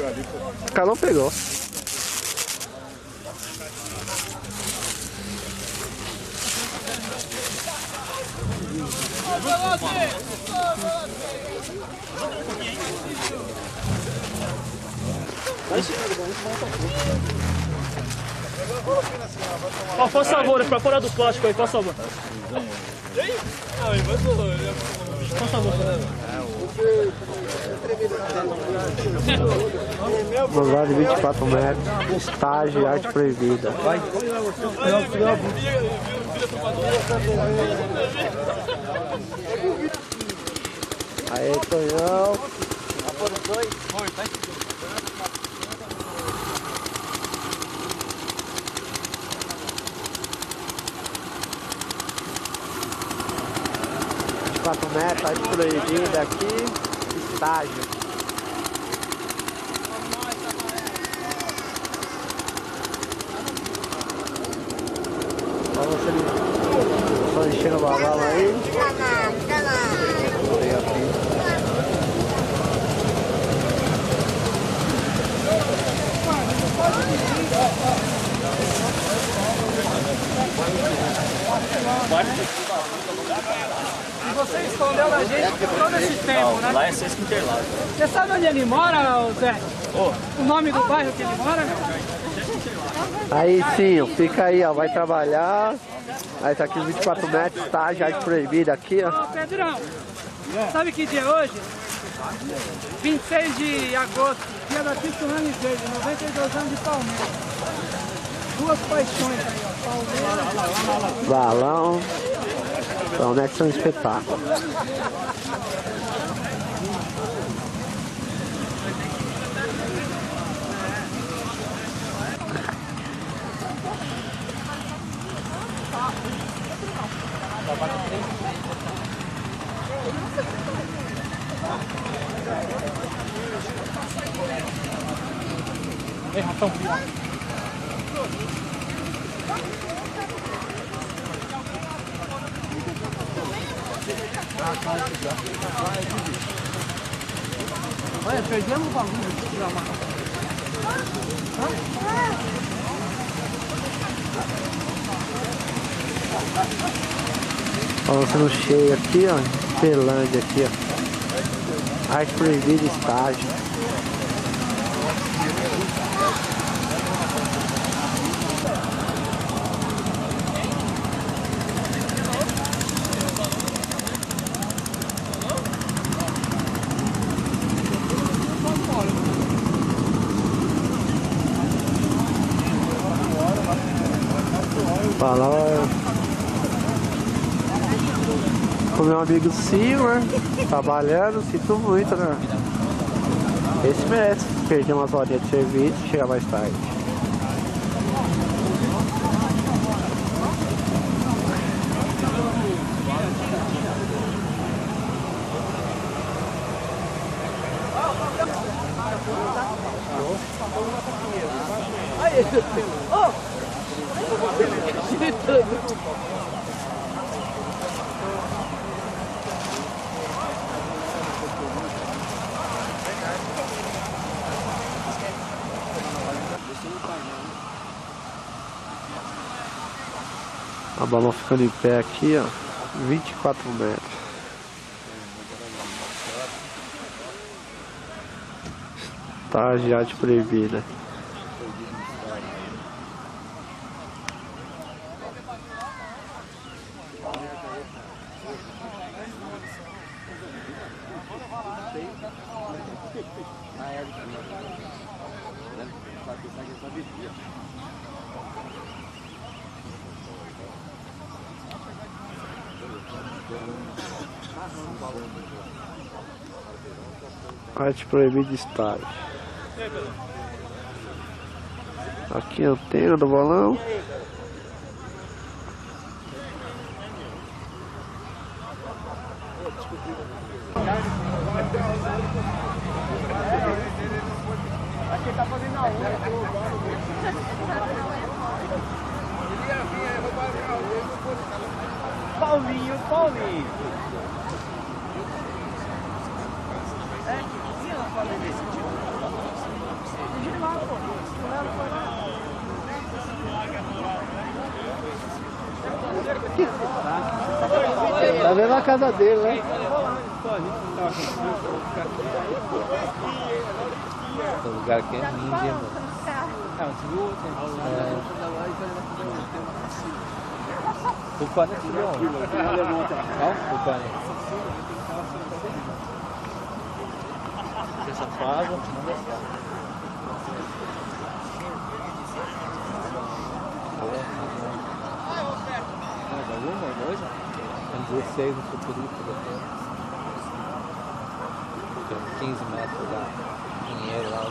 O Calão pegou. Ó, faz favor, pra fora do plástico aí, faz favor. Faz favor. Vamos de 24 metros, estágio e arte proibida. Vai. Aí, Tonhão. Foram dois? Foi, tá? Metros, arte proibida aqui, estágio. Olha você só enchendo o balão aí. E você escondeu da gente todo esse tempo, né? Lá é Sesc Interlagos. Você sabe onde ele mora, ô Zé? O nome do bairro que ele mora? Aí sim, fica aí, ó, vai trabalhar. Aí tá aqui 24 metros, estágio, arte proibida aqui, ó. Ô Pedrão, sabe que dia é hoje? 26 de agosto, dia da Pissurane Verde, 92 anos de Palmeiras. Duas paixões aí, ó, Palmeiras. Balão. Então, né, que são espetáculos. Ei, ratão, Olha, perdemos o bagulho de gramado. Ó, sendo cheio aqui, ó. Pelândia aqui, ó. Arte proibida, estágio. Falar com meu amigo Silver, trabalhando, sinto muito, né? Esse merece perder umas horinhas de serviço e chegar mais tarde. A balão ficando em pé aqui, ó, 24 metros. Estágio de arte proibida. Arte proibida de estágio. Aqui a antena do balão. Aqui tá fazendo a unha. Paulinho. É, que eu falei desse tipo. Tá vendo a casa dele, né? O lugar aqui é lindo, mano. Kupane sudah. Kau kupane. Essa fase. Alguma coisa? Tem 16 no futurista depois. Tem 15 metros da dinheiro lá.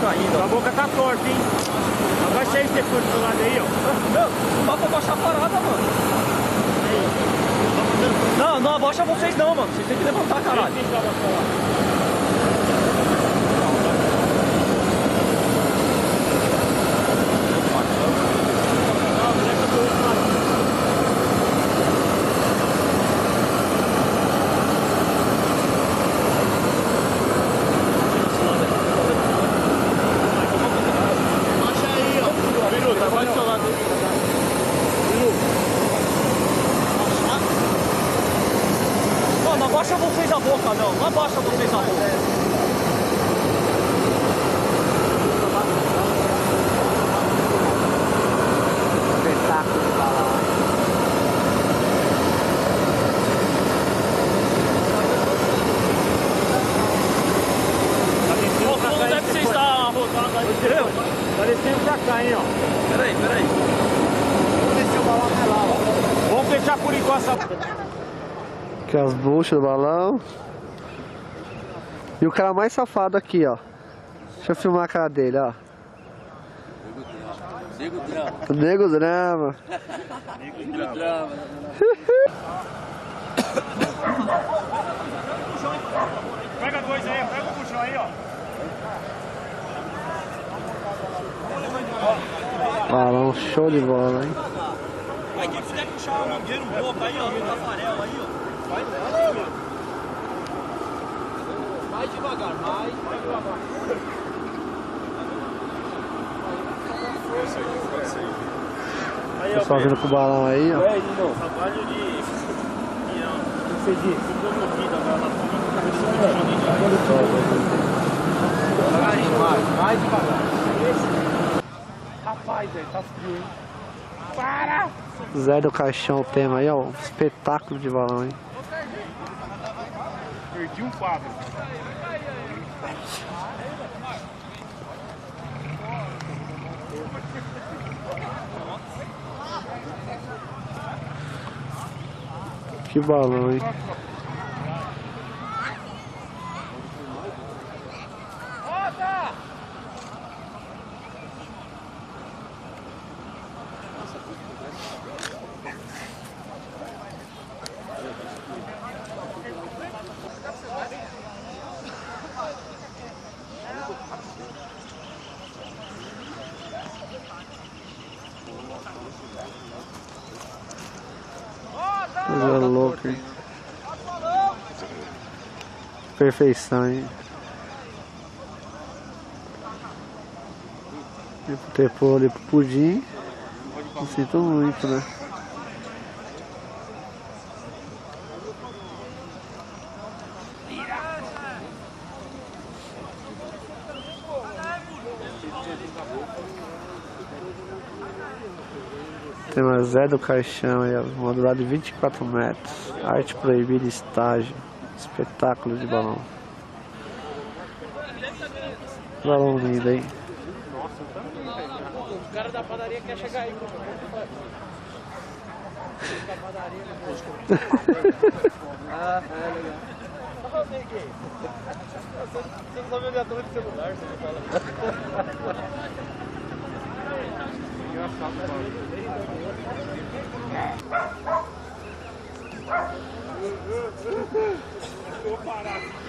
Ainda. A boca tá torta, hein? Abaixa aí, Stefano, do lado aí, ó. Não, dá pra abaixar a parada, mano. Não, não abaixa vocês não, mano. Vocês têm que levantar, caralho. Não abaixa vocês a boca, não. Não abaixa vocês a boca. Espetáculo de balão. Onde é que você está rodando aí? Tá descendo pra cá, hein, ó. Peraí. Vamos descer o balão até lá, ó. Vamos fechar por enquanto. Aqui as buchas do balão. E o cara mais safado aqui, ó. Deixa eu filmar a cara dele, ó. Nego drama. Nego drama. Nego drama. Pega dois aí, pega o puxão aí, ó. Balão show de bola, hein? Aí quem quiser puxar a mangueira um pouco aí, ó, no Tafarel aí, ó. Mais devagar, mais devagar. Aí, ó, Pessoal vindo com o balão aí, ó. trabalho de promovido agora na Mais devagar. Rapaz, velho, tá frio, hein? Zé do Caixão, o tema aí, ó. Um espetáculo de balão, hein? Perdi um quadro. Que balão, hein? Coisa louca, hein? Perfeição, hein? E pro Tepô ali pro Pudim. Não sinto muito, né? Tem mais Zé do Caixão aí, ó, modulado de 24 metros. Arte proibida, estágio. Espetáculo de balão. Balão lindo, hein? O cara da padaria quer chegar aí. Ah, é legal. Você não sabe onde eu tô de celular, você não fala. Vou parar aqui, que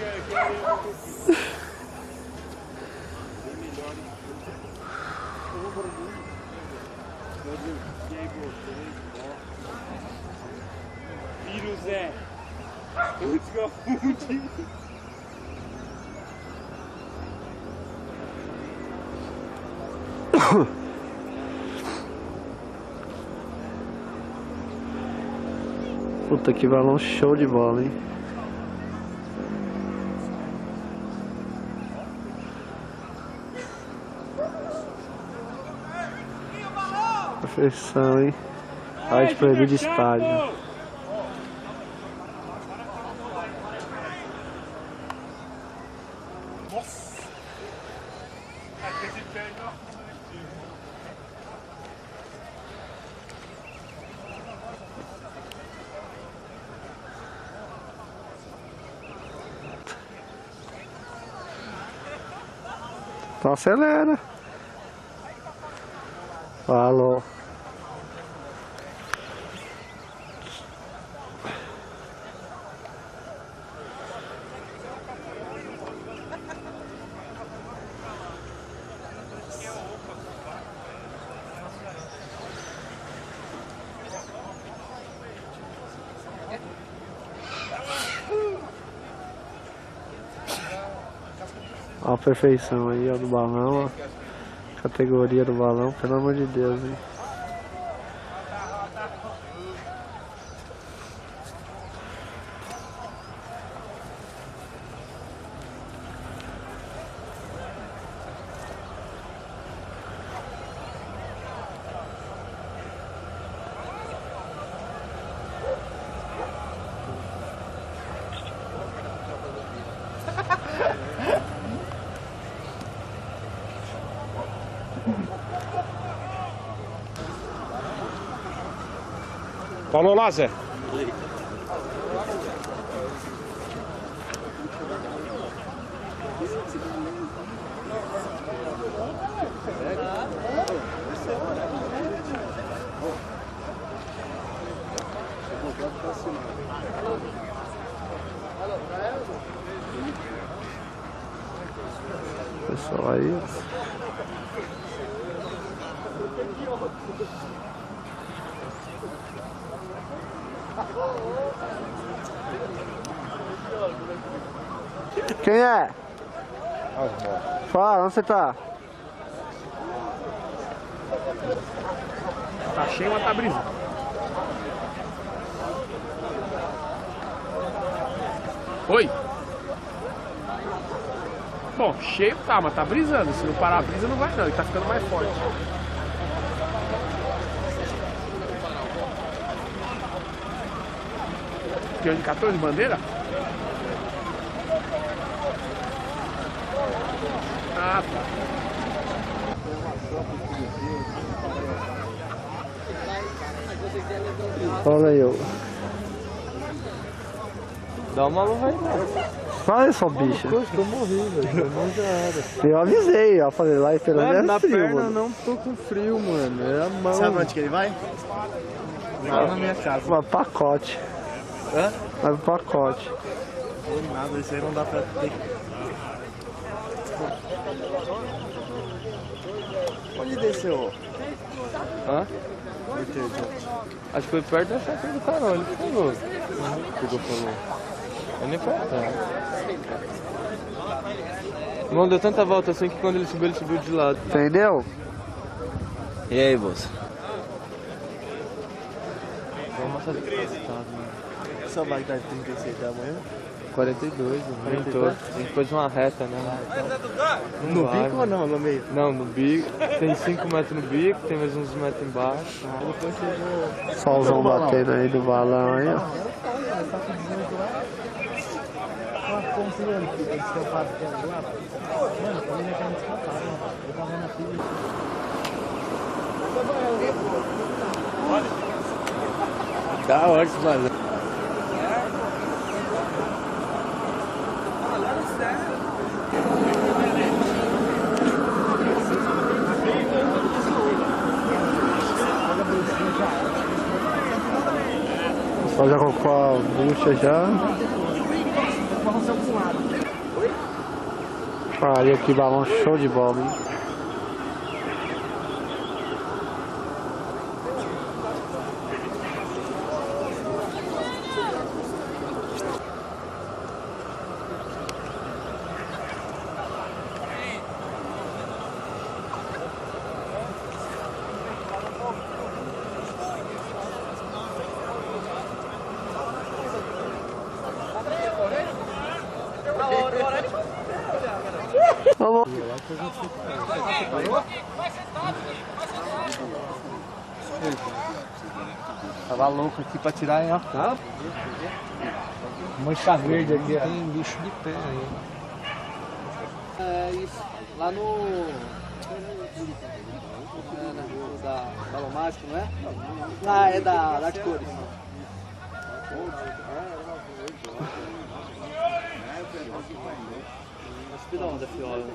Vírus é. Puta, que balão show de bola, hein? Perfeição, hein? Arte proibida de estádio. Então acelera. Falou. Olha a perfeição aí, ó, do balão, ó. Categoria do balão, pelo amor de Deus, hein. Falou lá, Zé. Pessoal aí, ó. Quem é? Fala, onde você tá? Tá cheio, mas tá brisando. Oi? Bom, cheio tá, mas tá brisando. Se não parar a brisa, não vai não. Ele tá ficando mais forte. Que de 14 bandeira? Ah, tá. Olha aí, ó. Dá uma luva aí, mano. Olha só, bicho. Poxa, eu morri, velho. Não já era. Eu avisei, ó. Falei lá e pelo Mano, menos na é frio, perna mano. não tô com frio, mano. É a mão. Sabe onde que ele vai? Lá na minha casa. Vai pro pacote. Hã? Vai pro pacote. Não, nada, isso aí não dá pra ter. Onde desceu? Hã? Acho que foi perto da chácara do Carol, ele falou. O que falou? Eu nem foi atrás. Irmão, deu tanta volta assim que quando ele subiu de lado. Entendeu? E aí, moça? Vamos fazer resultado, mano. Só vai dar 36 da manhã? 42, aumentou. Depois de uma reta, né? Não No vai, bico ou mano. não? No meio? Não, no bico. Tem 5 metros no bico, tem mais uns metros embaixo. Solzão batendo aí do balão aí, ó. Tá ótimo, mano. Só já colocou a bucha já. Olha aqui, balão show de bola, hein? Tava louco aqui pra tirar, hein, ó. Tá? Mancha verde aqui, ó. Tem bicho de pé aí. É isso. Lá no... na rua da Balão Mágico, não é? Ah, é da Arte Cores. Mas da onda, fiola.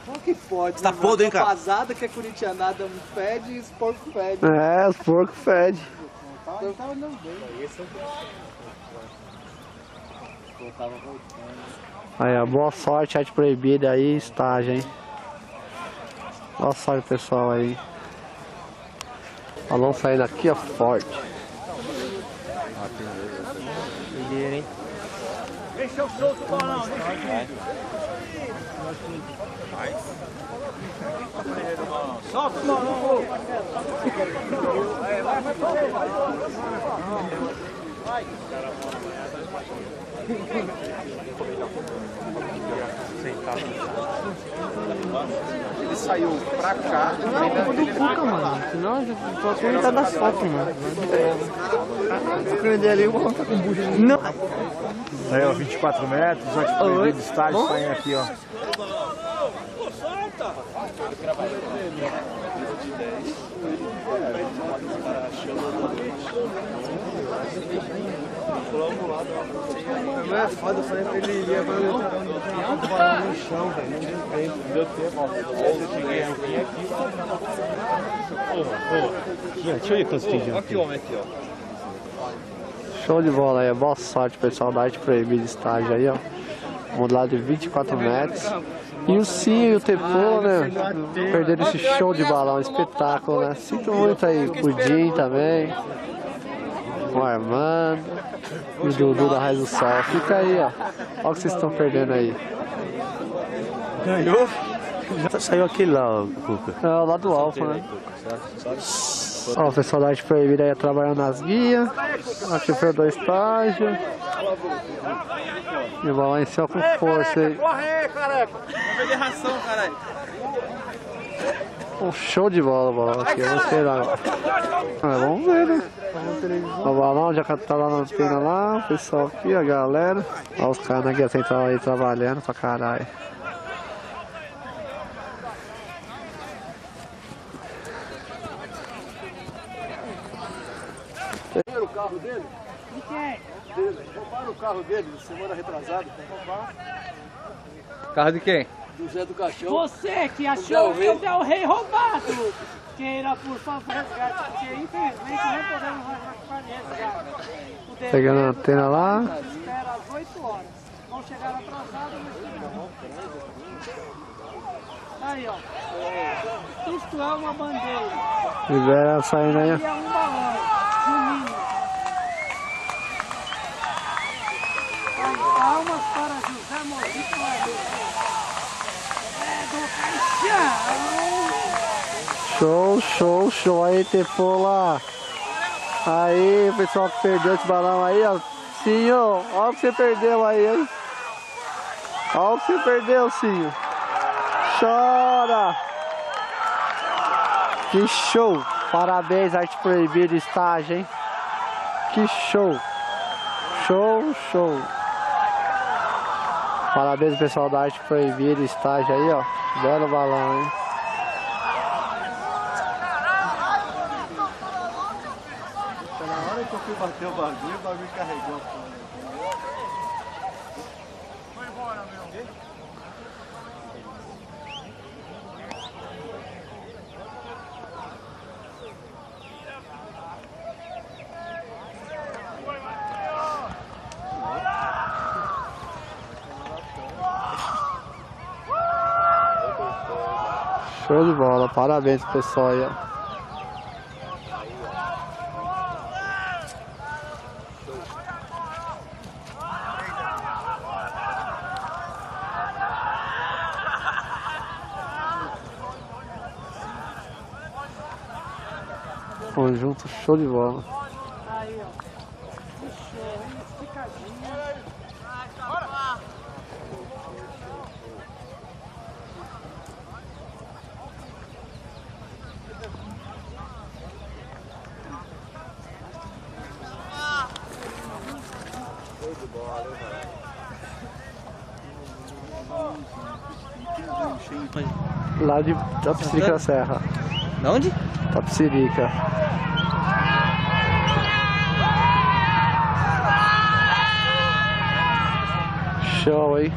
Como que pode? Você tá podre, hein, cara? Rapazada que é corintianada fede e os porcos fedem. É, os porcos fedem. Eu tava andando bem. Eu tava voltando. Aí, ó, boa sorte, arte proibida aí, estágio, hein? Boa sorte, pessoal aí. Balão saindo aqui, ó, forte. Doideira, hein? Deixa eu solto o balão, deixa eu solta o balão. Ele saiu pra cá. Não, do Cuca, mano. Senão já tô com metade das fotos, mano. Se prender ali, eu vou contar com bucha. Não. Aí, ó, 24 metros, arte proibida, estágio saindo aqui, ó. Não é foda, eu falei pra ele ir agora eu tô balão no chão, velho. Não deu tempo. Não deu tempo, ó. Eu cheguei aqui. Deixa eu ir com os vídeos. Aqui, homem, aqui, ó. Show de bola aí, boa sorte, pessoal da arte proibida estágio aí, ó. Modulado de 24 metros. E o Sim e o Tepô, né? Perderam esse show de balão, espetáculo, né? Sinto muito aí, o Jim também. O Armando. E o Dudu da Raiz do Sol. Fica aí, ó. Olha o que vocês estão perdendo aí. Ganhou? Saiu aquele lá, o Cuca. É o lado do Alfa, né? Ó, o pessoal da arte proibida aí trabalhando nas guias. Aqui foi o do estágio. E o balão em céu com força aí. Corre aí, careca. Vai perder ração, caralho. Um show de bola o balão aqui, vamos ver agora. Vamos ver, né? O balão já tá lá na antena lá, o pessoal aqui, a galera. Olha os caras na guia central aí trabalhando pra caralho. O carro dele? De quem? Roubaram o carro dele semana retrasada. Carro de quem? Do Zé do Caixão. Você que achou que o Del Rey roubado. Queira, por favor, resgate, porque infelizmente não podemos mais resgate. Pegando a antena lá. Espera às 8 horas. Vão chegar atrasados, mas aí, ó. Isto é uma bandeira. Libera saindo aí, ó. E é um balão, no mínimo. Palmas para José Maurício Ladeira. É do Caixão. Show, show, show aí, Tepô lá. Aí, o pessoal que perdeu esse balão aí, ó. Sinho, olha o que você perdeu aí, hein? Olha o que você perdeu, Sinho. Chora! Que show! Parabéns, arte proibida, estágio, hein? Que show! Show, show! Parabéns, pessoal da arte proibida, estágio aí, ó. Belo balão, hein? Na hora que eu fui bater o bagulho carregou. Show de bola, parabéns pessoal aí, ó. Conjunto show de bola. Aí, ó. Show, esticadinho. Lá de Tapicirica Serra. De onde? Tapicirica. Show, hein?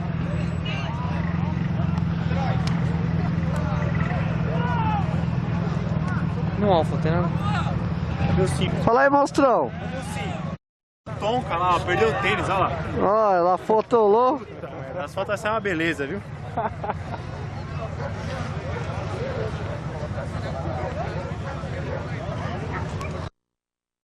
No Alfa, tem nada. Meu 5. Fala aí, monstrão. Tonka lá, ó, perdeu o tênis, olha lá. Ó, ela fotolou. As fotos vai ser uma beleza, viu?